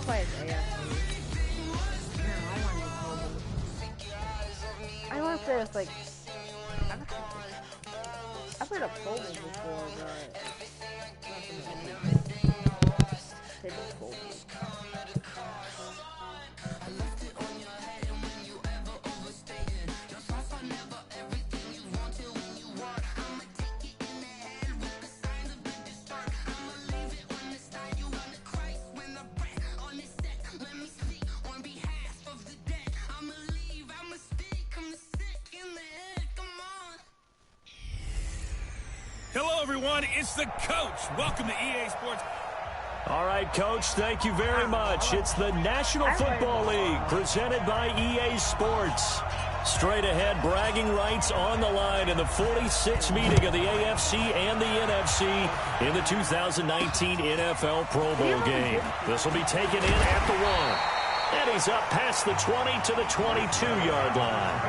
play as AFC. I want to say it's like I've heard of Pro Bowl before, but they just Pro Bowl. Hello, everyone. It's the coach. Welcome to EA Sports. All right, Coach, thank you very much. It's the National Football League presented by EA Sports. Straight ahead, bragging rights on the line in the 46th meeting of the AFC and the NFC in the 2019 NFL Pro Bowl game. This will be taken in at the 1. And he's up past the 20 to the 22-yard line.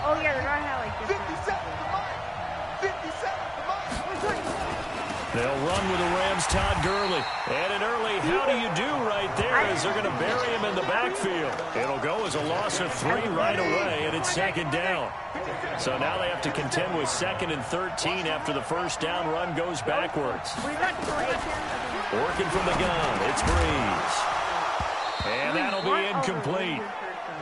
Oh yeah, they're gonna have like 57 to Mike. 57 to Mike. They'll run with the Rams' Todd Gurley. And an early how do you do right there as they're going to bury him in the backfield. It'll go as a loss of 3 right away, and it's second down. So now they have to contend with 2nd and 13 after the first down run goes backwards. Working from the gun, it's Breeze. And that'll be incomplete.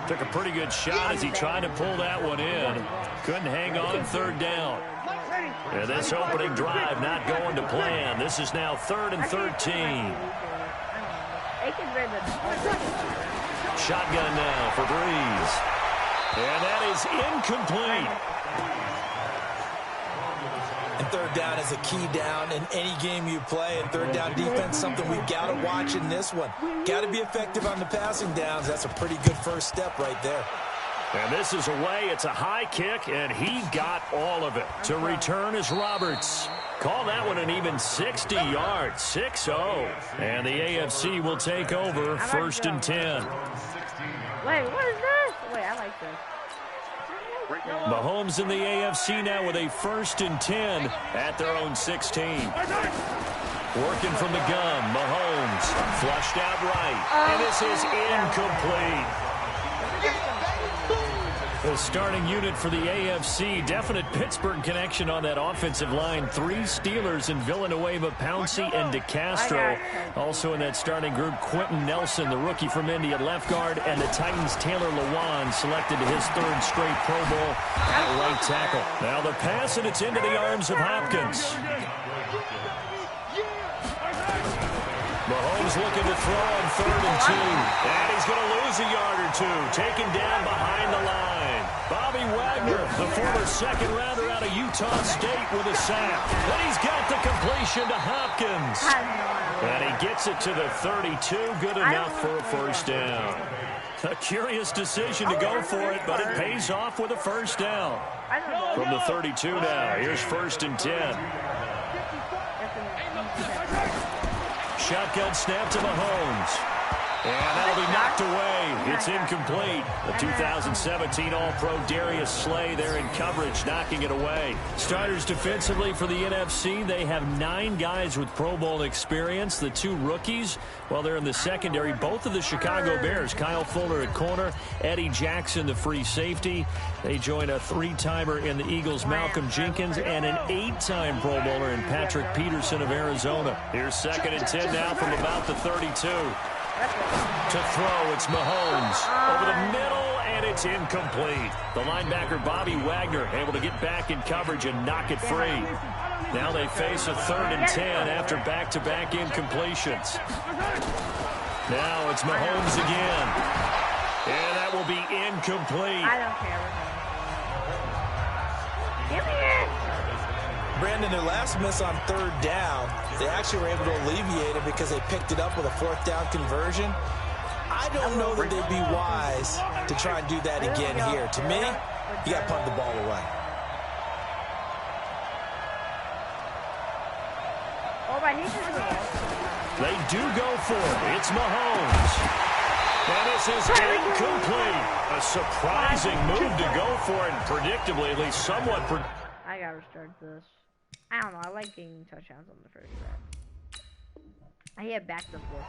Took a pretty good shot as he tried to pull that one in. Couldn't hang on 3rd down. And this opening drive not going to plan. This is now 3rd and 13. Shotgun now for Breeze. And that is incomplete. And 3rd down is a key down in any game you play. And 3rd down defense, something we've got to watch in this one. Got to be effective on the passing downs. That's a pretty good first step right there. And this is away. It's a high kick, and he got all of it. To return is Roberts. Call that one an even 60 yards, 6-0. And the AFC will take over 1st and 10. Wait, what is this? Wait, I like this. Mahomes in the AFC now with a 1st and 10 at their own 16. Working from the gun, Mahomes flushed out right. And this is incomplete. The starting unit for the AFC, definite Pittsburgh connection on that offensive line. 3 Steelers in Villanueva, Pouncey, and DeCastro. Also in that starting group, Quentin Nelson, the rookie from Indy at left guard, and the Titans' Taylor Lewan selected his 3rd straight Pro Bowl at right tackle. Now the pass, and it's into the arms of Hopkins. Mahomes looking to throw on 3rd and 2. And he's going to lose a yard or 2. Taken down behind the line. Bobby Wagner, the former 2nd rounder out of Utah State with a sack. And he's got the completion to Hopkins. And he gets it to the 32. Good enough for a 1st down. A curious decision to go for it, but it pays off with a 1st down. From the 32 now, here's 1st and 10. Shotgun snap to Mahomes. And that'll be knocked away. It's incomplete. The 2017 All-Pro Darius Slay there in coverage, knocking it away. Starters defensively for the NFC, they have 9 guys with Pro Bowl experience. The 2 rookies, well, they're in the secondary. Both of the Chicago Bears, Kyle Fuller at corner, Eddie Jackson, the free safety. They join a 3-timer in the Eagles, Malcolm Jenkins, and an 8-time Pro Bowler in Patrick Peterson of Arizona. Here's 2nd and 10 now from about the 32. To throw, it's Mahomes. Over the middle, and it's incomplete. The linebacker, Bobby Wagner, able to get back in coverage and knock it free. Now they face a 3rd and 10 after back-to-back incompletions. Now it's Mahomes again. And that will be incomplete. I don't care. Give me it. Brandon, their last miss on 3rd down, they actually were able to alleviate it because they picked it up with a 4th down conversion. I don't know that they'd be wise to try and do that again here. To me, you got to punt the ball away. They do go for it. It's Mahomes. And this is incomplete. A surprising move to go for it, and predictably, at least somewhat. gotta restart this. I don't know. I like getting touchdowns on the first drive. I hit back to the fourth.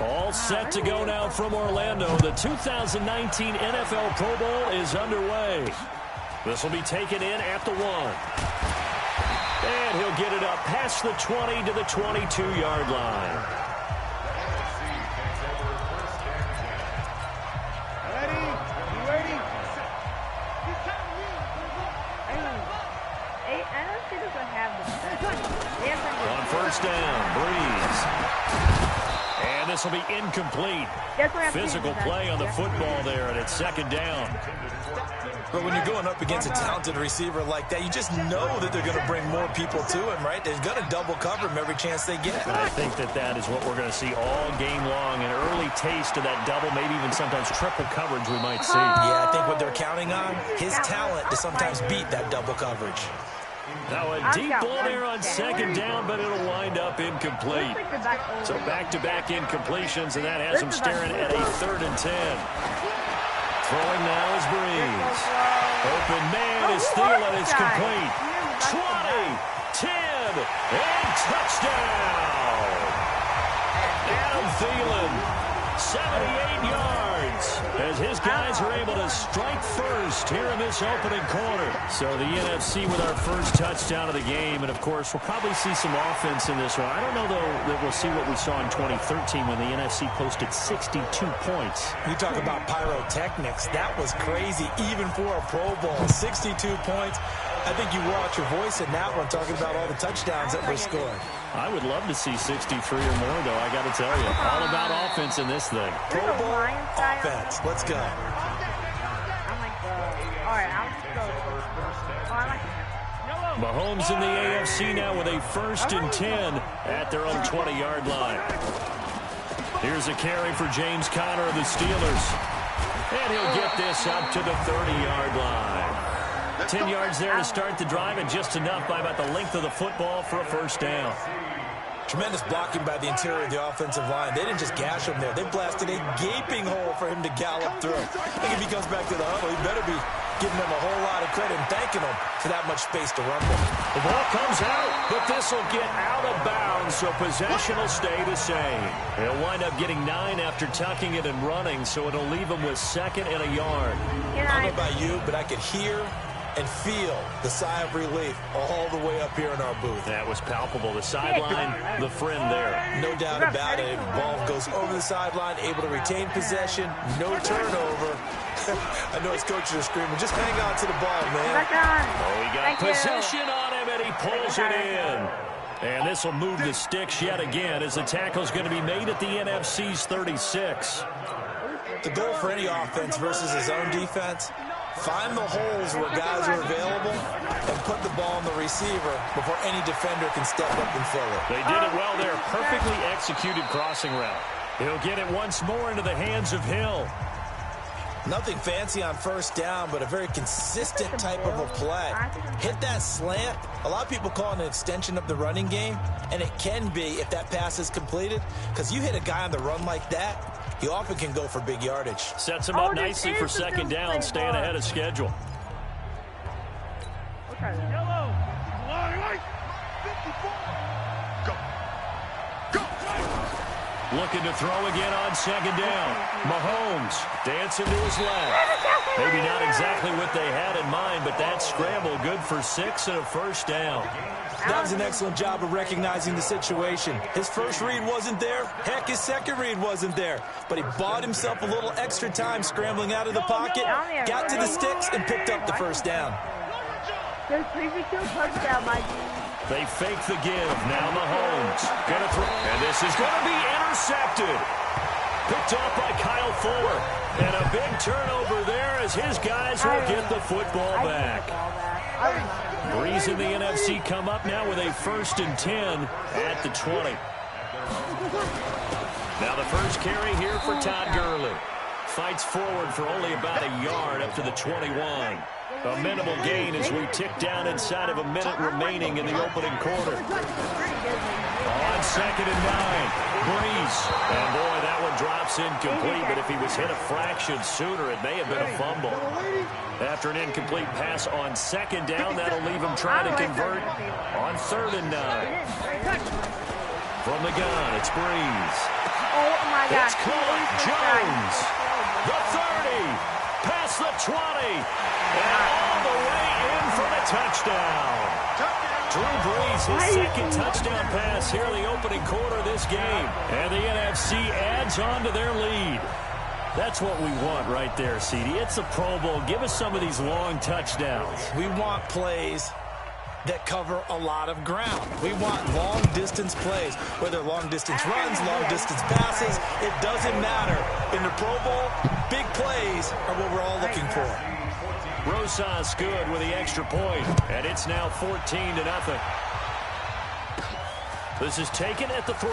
All set to go now from Orlando. The 2019 NFL Pro Bowl is underway. This will be taken in at the 1. And he'll get it up past the 20 to the 22-yard line. On first down, Breeze. And this will be incomplete. Physical play on the football there, and it's second down. But when you're going up against a talented receiver like that, you just know that they're going to bring more people to him, right? They're going to double cover him every chance they get. And I think that is what we're going to see all game long, an early taste of that double, maybe even sometimes triple coverage we might see. Yeah, I think what they're counting on, his talent to sometimes beat that double coverage. Now a deep ball there on second down, but it'll wind up incomplete. So back-to-back incompletions, and that has him staring at a 3rd and 10. Throwing now is Breeze. Open man is Thielen. It's complete. 20, 10, and touchdown. Adam Thielen, 78 yards, as his guys are able to strike first here in this opening quarter. So the NFC with our first touchdown of the game, and of course we'll probably see some offense in this one. I don't know though that we'll see what we saw in 2013 when the NFC posted 62 points. You talk about pyrotechnics. That was crazy even for a Pro Bowl. 62 points. I think you watch your voice in that one talking about all the touchdowns that were scored. I would love to see 63 or more, though, I got to tell you. All about offense in this thing. Pro Bowl offense. Let's go. Mahomes in the AFC now with a 1st and 10 at their own 20-yard line. Here's a carry for James Conner of the Steelers. And he'll get this up to the 30-yard line. 10 yards there to start the drive, and just enough by about the length of the football for a first down. Tremendous blocking by the interior of the offensive line. They didn't just gash him there. They blasted a gaping hole for him to gallop through. I think if he comes back to the huddle, he better be giving them a whole lot of credit and thanking them for that much space to run with. The ball comes out, but this will get out of bounds, so possession will stay the same. They'll wind up getting 9 after tucking it and running, so it'll leave them with 2nd and a yard. I don't know about you, but I could hear and feel the sigh of relief all the way up here in our booth. That was palpable. The sideline, the friend there. No doubt about it. Ball goes over the sideline, able to retain possession, no turnover. I know his coaches are screaming, just hang on to the ball, man. Oh, he got possession on him, and he pulls it in. And this will move the sticks yet again as the tackle's going to be made at the NFC's 36. The goal for any offense versus his own defense, find the holes where guys are available and put the ball on the receiver before any defender can step up and fill it. They did it well there. Perfectly executed crossing route. He'll get it once more into the hands of Hill. Nothing fancy on first down, but a very consistent type of a play. Hit that slant. A lot of people call it an extension of the running game, and it can be if that pass is completed, because you hit a guy on the run like that, he often can go for big yardage. Sets him up nicely for second down, staying ahead of schedule. We'll try that. Looking to throw again on second down. Mahomes dancing to his left. Maybe not exactly what they had in mind, but that scramble good for 6 and a first down. That was an excellent job of recognizing the situation. His first read wasn't there. Heck, his second read wasn't there. But he bought himself a little extra time scrambling out of the pocket, got to the sticks, and picked up the first down. They fake the give. Now Mahomes gonna throw, and this is gonna be intercepted. Picked off by Kyle Fuller. And a big turnover there as his guys will get the football back. Breeze in the NFC come up now with a 1st and 10 at the 20. Now the first carry here for Todd Gurley. Fights forward for only about a yard up to the 21. A minimal gain as we tick down inside of a minute remaining in the opening quarter. On 2nd and 9. Breeze. And, boy, that one drops incomplete, but if he was hit a fraction sooner, it may have been a fumble. After an incomplete pass on second down, that'll leave him trying to convert on 3rd and 9. From the gun, it's Breeze. Oh, my God. It's caught. Jones. The 30. Past the 20. And all the way in for the touchdown. Drew Brees, his second touchdown pass here in the opening quarter of this game. And the NFC adds on to their lead. That's what we want right there, CD. It's a Pro Bowl. Give us some of these long touchdowns. We want plays that cover a lot of ground. We want long-distance plays, whether long-distance runs, long-distance passes. It doesn't matter. In the Pro Bowl, big plays are what we're all looking for. Rosas good with the extra point, and it's now 14-0. This is taken at the 3.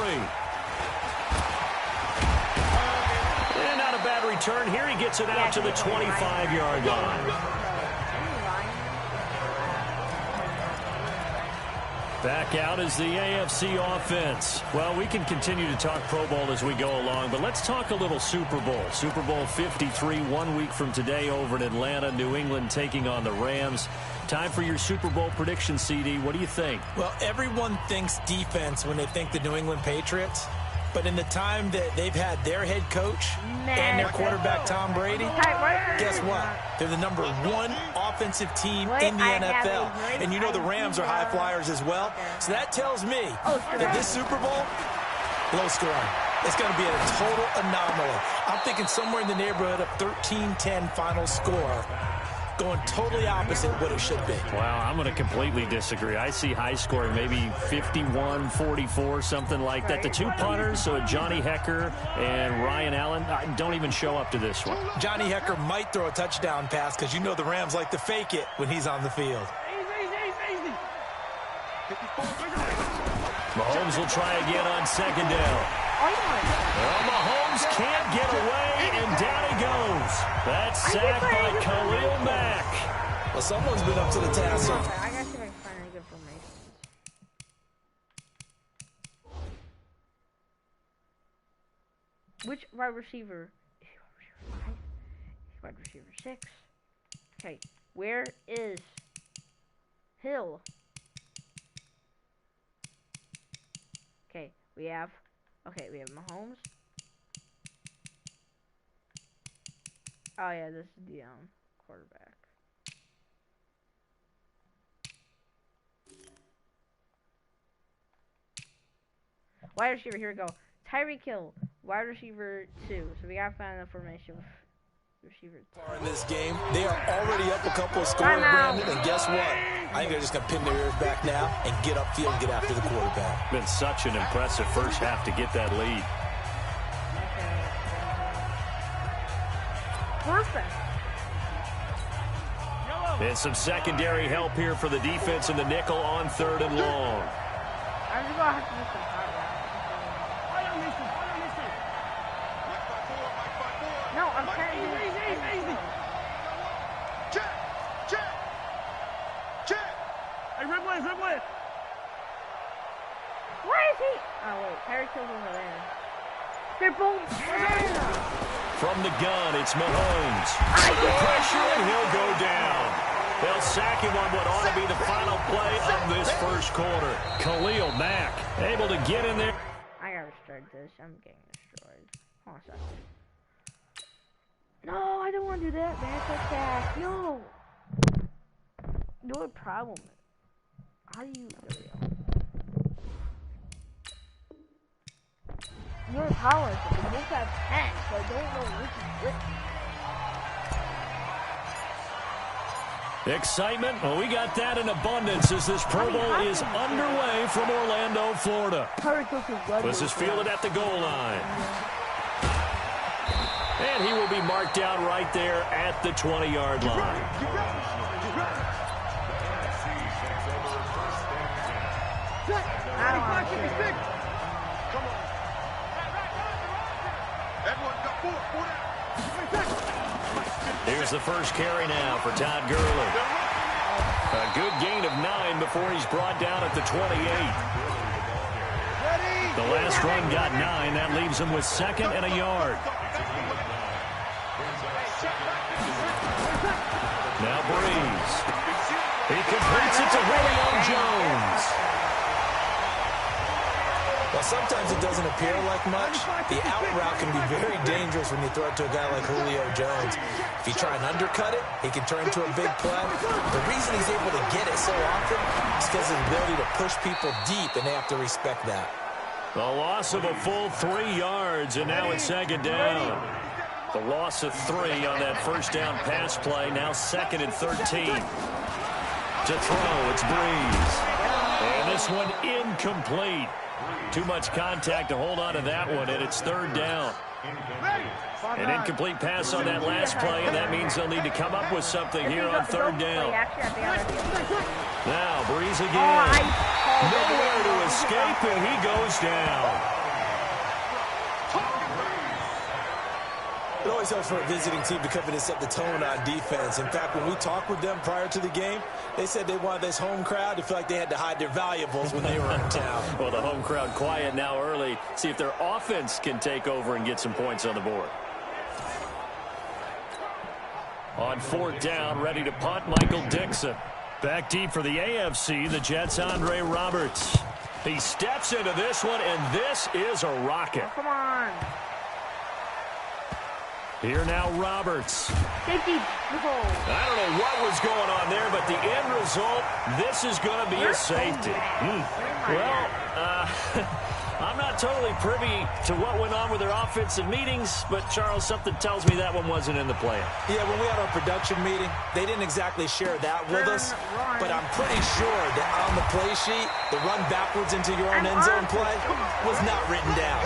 And not a bad return. Here he gets it out to the 25-yard line. Back out is the AFC offense. Well, we can continue to talk Pro Bowl as we go along, but let's talk a little Super Bowl. Super Bowl 53, 1 week from today over in Atlanta. New England taking on the Rams. Time for your Super Bowl prediction, CD. What do you think? Well, everyone thinks defense when they think the New England Patriots. But in the time that they've had their head coach and their quarterback, Tom Brady, guess what? They're the #1 offensive team in the NFL. And you know the Rams are high flyers as well. So that tells me that this Super Bowl, low scoring. It's going to be a total anomaly. I'm thinking somewhere in the neighborhood of 13-10 final score. Going totally opposite what it should be. Wow, I'm going to completely disagree. I see high scoring, maybe 51-44, something like that. The two punters, so Johnny Hekker and Ryan Allen, don't even show up to this one. Johnny Hekker might throw a touchdown pass because you know the Rams like to fake it when he's on the field. Mahomes will try again on second down. Well, Mahomes can't get away, and down he goes. That's sacked by Khalil Mack. Well, someone's been up to the task. I gotta see if I can find any good formations. Which wide receiver? Wide receiver 6. Okay, where is Hill? Okay, we have Mahomes. Oh yeah, this is the quarterback. Wide receiver, here we go. Tyreek Hill, wide receiver 2. So we gotta find the formation of receivers. In this game, they are already up a couple of scores, Brandon, and guess what? I think they're just going to pin their ears back now and get upfield and get after the quarterback. Been such an impressive first half to get that lead. Perfect. And some secondary help here for the defense in the nickel on 3rd and long. I'm just gonna have to do some hard routes. No, I'm trying to do easy. Check. Hey, Ridley. Where is he? Oh wait, Tyreek Hill's over there. They're both there. From the gun, it's Mahomes. Under pressure, and he'll go down. They'll sack him on what ought to be the final play of this first quarter. Khalil Mack able to get in there. I gotta restart this. I'm getting destroyed. Hold on a second. No, I don't want to do that. Back attack. No. No problem. How do you? There we go. Your power is they both have 10, so I don't know which is which. Excitement. Well, we got that in abundance as this Pro Bowl is underway from Orlando, Florida. This is fielded at the goal line. And he will be marked down right there at the 20-yard line. Here's the first carry now for Todd Gurley. A good gain of 9 before he's brought down at the 28. Ready? The last run got 9. That leaves him with 2nd and a yard. Now Breeze. He completes it to Julio Jones. Well, sometimes it doesn't appear like much. The out route can be very dangerous when you throw it to a guy like Julio Jones. If you try and undercut it, he can turn into a big play. The reason he's able to get it so often is because of his ability to push people deep, and they have to respect that. The loss of a full 3 yards, and now it's 2nd down. The loss of 3 on that first down pass play. Now 2nd and 13. To throw, it's Breeze. And this one incomplete. Too much contact to hold on to that one, and it's 3rd down. An incomplete pass on that last play, and that means they'll need to come up with something here on 3rd down. Now, Breeze again. Nowhere to escape, and he goes down. It always helps for a visiting team to come in and set the tone on defense. In fact, when we talked with them prior to the game, they said they wanted this home crowd to feel like they had to hide their valuables when they were in town. Well, the home crowd quiet now early. See if their offense can take over and get some points on the board. On 4th down, ready to punt, Michael Dixon. Back deep for the AFC, the Jets' Andre Roberts. He steps into this one, and this is a rocket. Come on. Here now, Roberts. Safety. I don't know what was going on there, but the end result, this is going to be a safety. Well, I'm not totally privy to what went on with their offensive meetings, but, Charles, something tells me that one wasn't in the plan. Yeah, when we had our production meeting, they didn't exactly share that with us, but I'm pretty sure that on the play sheet, the run backwards into your own end zone play was not written down.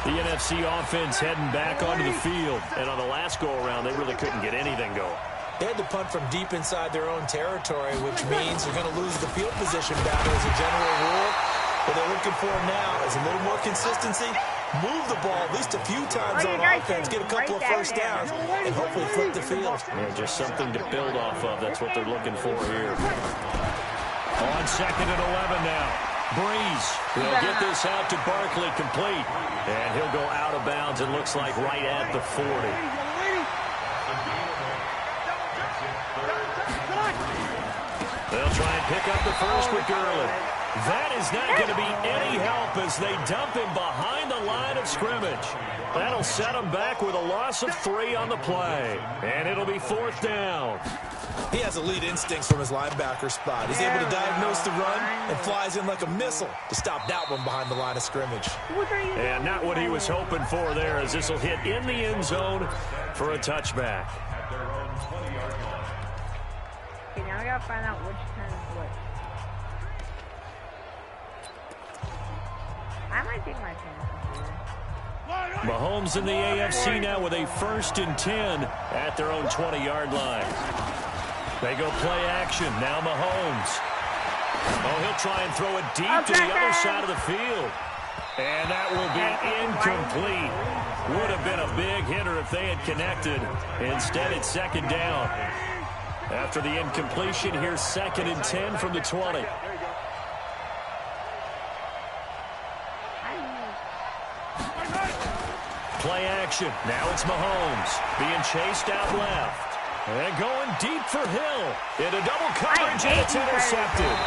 The NFC offense heading back onto the field. And on the last go-around, they really couldn't get anything going. They had to punt from deep inside their own territory, which means they're going to lose the field position battle as a general rule. What they're looking for now is a little more consistency, move the ball at least a few times on offense, get a couple of first downs, and hopefully flip the field. Yeah, just something to build off of. That's what they're looking for here. On 2nd and 11 now. Breeze will get this out to Barkley complete. And he'll go out of bounds, it looks like, right at the 40. They'll try and pick up the first with Gurley. That is not going to be any help as they dump him behind the line of scrimmage. That'll set him back with a loss of 3 on the play. And it'll be 4th down. He has elite instincts from his linebacker spot. He's able to diagnose the run and flies in like a missile to stop that one behind the line of scrimmage. And not what he was hoping for there, as this will hit in the end zone for a touchback. Okay, now I gotta find out which time is what. I might take my chances here. Mahomes in the AFC now with a 1st and 10 at their own 20-yard line. They go play action. Now Mahomes. Oh, he'll try and throw it deep to the other side of the field. And that will be incomplete. Would have been a big hitter if they had connected. Instead, it's 2nd down. After the incompletion, here's 2nd and 10 from the 20. Play action. Now it's Mahomes being chased out left. And going deep for Hill. Into double coverage, and it's intercepted.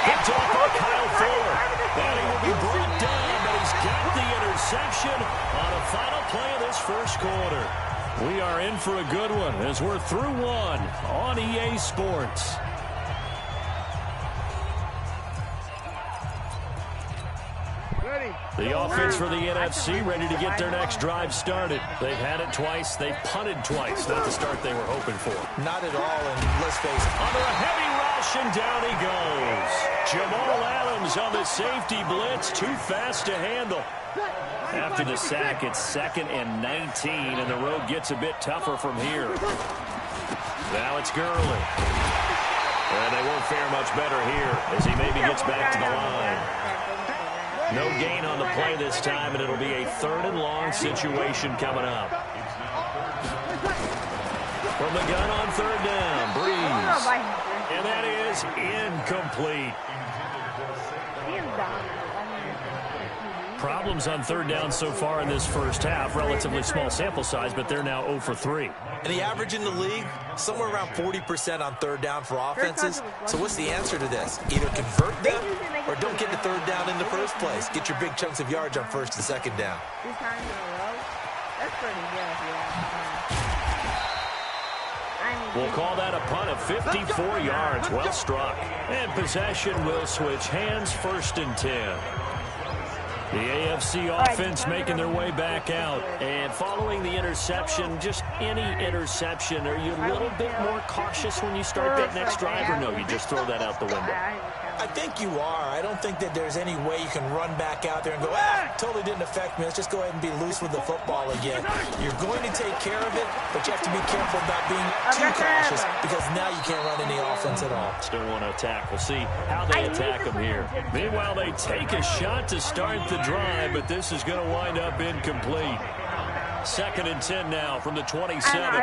Picked off by Kyle Fuller. And he will be brought down, but he's got the interception on a final play of this first quarter. We are in for a good one as we're through one on EA Sports. The offense for the NFC ready to get their next drive started. They've had it twice. They've punted twice. Not the start they were hoping for. Not at all, and let's face it. Under a heavy rush, and down he goes. Jamal Adams on the safety blitz. Too fast to handle. After the sack, it's 2nd and 19, and the road gets a bit tougher from here. Now it's Gurley. And they won't fare much better here as he maybe gets back to the line. No gain on the play this time, and it'll be a 3rd and long situation coming up. From the gun on 3rd down, Breeze. And that is incomplete. Problems on third down so far in this first half. Relatively small sample size, but they're now 0 for 3. And the average in the league, somewhere around 40% on third down for offenses. So what's the answer to this? Either convert them or don't get the third down in the first place. Get your big chunks of yards on first and second down. 2 times in a row? That's pretty good, We'll call that a punt of 54 yards. Well struck. And possession will switch hands, 1st and 10. The AFC offense making their way back out. And following the interception, just any interception, are you a little bit more cautious when you start that next drive, or no, you just throw that out the window? I think you are. I don't think that there's any way you can run back out there and go, totally didn't affect me. Let's just go ahead and be loose with the football again. You're going to take care of it, but you have to be careful about being too cautious because now you can't run any offense at all. Still want to attack. We'll see how they attack them here. Meanwhile, they take a shot to start the drive, but this is going to wind up incomplete. 2nd and 10 now from the 27.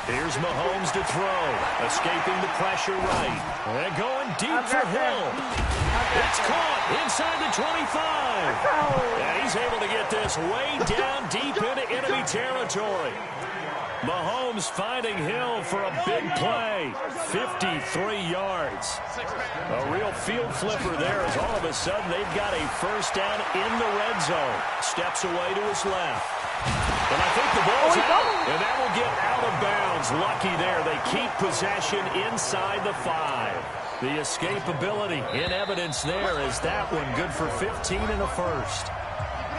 Here's Mahomes to throw. Escaping the pressure right. And going deep for Hill. It's caught inside the 25. And he's able to get this way down deep into enemy territory. Mahomes finding Hill for a big play. 53 yards. A real field flipper there as all of a sudden they've got a first down in the red zone. Steps away to his left. And I think the ball's out, and that will get out of bounds. Lucky there. They keep possession inside the 5. The escapability in evidence there as that one good for 15 and a first.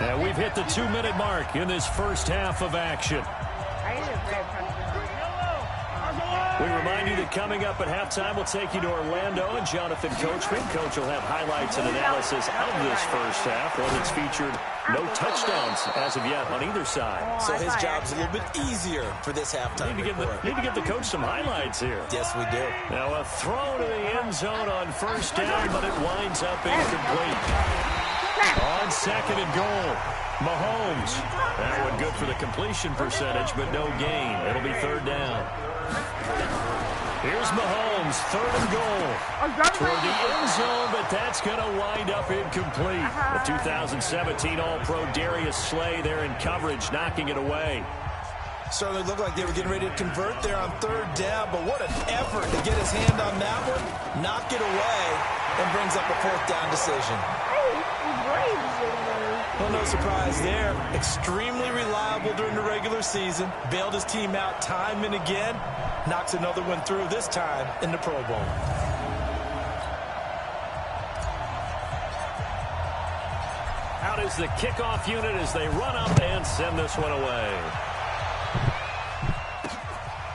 And we've hit the 2-minute mark in this first half of action. We remind you that coming up at halftime, we'll take you to Orlando and Jonathan Coachman. Coach will have highlights and analysis of this first half. One that's featured no touchdowns as of yet on either side. So his job's a little bit easier for this halftime. Need to give the coach some highlights here. Yes, we do. Now a throw to the end zone on first down, but it winds up incomplete. On 2nd and goal, Mahomes. That one good for the completion percentage, but no gain. It'll be 3rd down. Here's Mahomes, 3rd and goal. Toward the end zone, but that's going to wind up incomplete. The 2017 All-Pro Darius Slay there in coverage, knocking it away. Certainly looked like they were getting ready to convert there on 3rd down, but what an effort to get his hand on that one, knock it away, and brings up a 4th down decision. Well, no surprise there. Extremely reliable during the regular season. Bailed his team out time and again. Knocks another one through, this time in the Pro Bowl. Out is the kickoff unit as they run up and send this one away.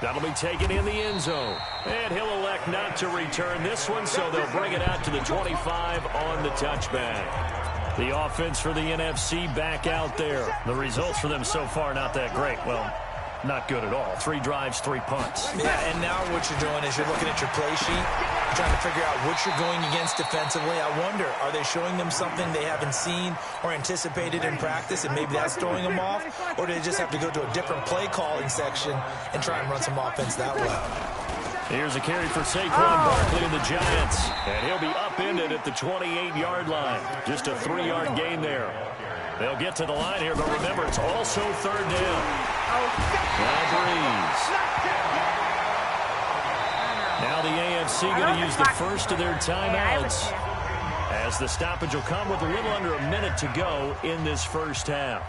That'll be taken in the end zone. And he'll elect not to return this one, so they'll bring it out to the 25 on the touchback. The offense for the NFC back out there. The results for them so far not that great. Well, not good at all. 3 drives, 3 punts. Yeah, and now what you're doing is you're looking at your play sheet, trying to figure out what you're going against defensively. I wonder, are they showing them something they haven't seen or anticipated in practice, and maybe that's throwing them off? Or do they just have to go to a different play calling section and try and run some offense that way? Here's a carry for Saquon Barkley and the Giants. And he'll be upended at the 28-yard line. Just a 3-yard gain there. They'll get to the line here, but remember, it's also 3rd down. Now Breeze. Now the AFC going to use the first of their timeouts as the stoppage will come with a little under a minute to go in this first half.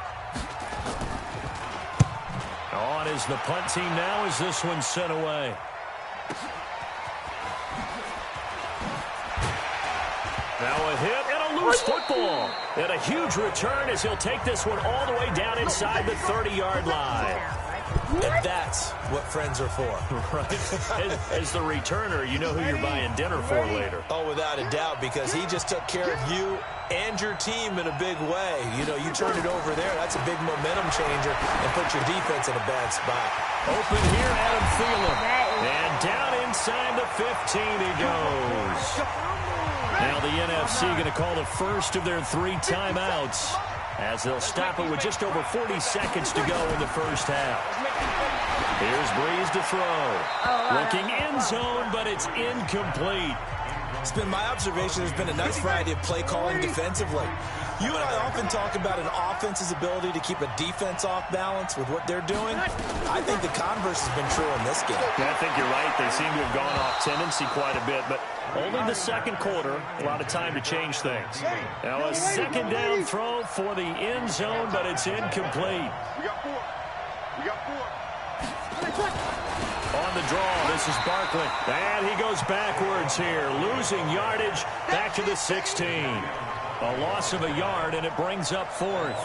On is the punt team now as this one's sent away. Now a hit and a loose football. And a huge return as he'll take this one all the way down inside the 30-yard line. And that's what friends are for. Right. As the returner, you know who you're buying dinner for later. Oh, without a doubt, because he just took care of you and your team in a big way. You know, you turn it over there, that's a big momentum changer and put your defense in a bad spot. Open here, Adam Thielen. And down inside the 15 he goes. Now the NFC going to call the first of their 3 timeouts as they'll stop it with just over 40 seconds to go in the first half. Here's Breeze to throw. Looking end zone, but it's incomplete. It's been my observation there's been a nice variety of play calling defensively. You and I often talk about an offense's ability to keep a defense off balance with what they're doing. I think the converse has been true in this game. Yeah, I think you're right. They seem to have gone off tendency quite a bit, but only the second quarter, a lot of time to change things. Now a second down throw for the end zone, but it's incomplete. We got 4. We got 4. On the draw, this is Barkley. And he goes backwards here, losing yardage back to the 16. A loss of a yard, and it brings up 4th.